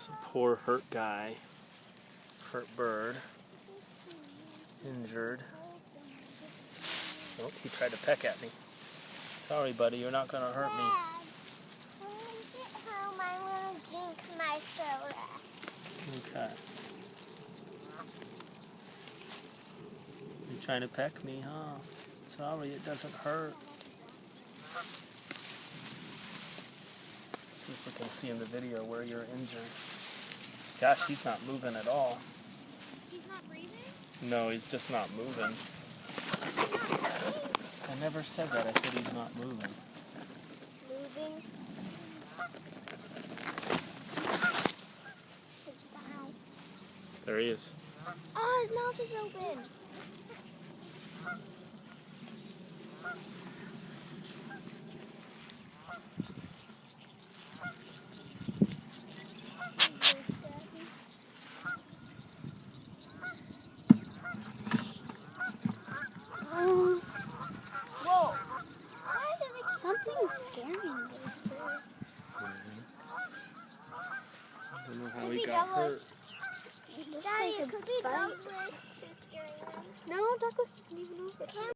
It's a poor hurt guy, hurt bird, injured. Oh, he tried to peck at me. Sorry, buddy, you're not going to hurt me. When we get home, I'm going to drink my soda. Okay. You're trying to peck me, huh? Sorry, it doesn't hurt. See if we can see in the video where you're injured. Gosh, he's not moving at all. He's not breathing? No, he's just not moving. I never said that. I said he's not moving. Moving? It's down. There he is. Oh, his mouth is open. Whoa! Something's scaring this bird. I don't know how he got hurt. Daddy, it could be Douglas who's scaring them. No, Douglas isn't even over.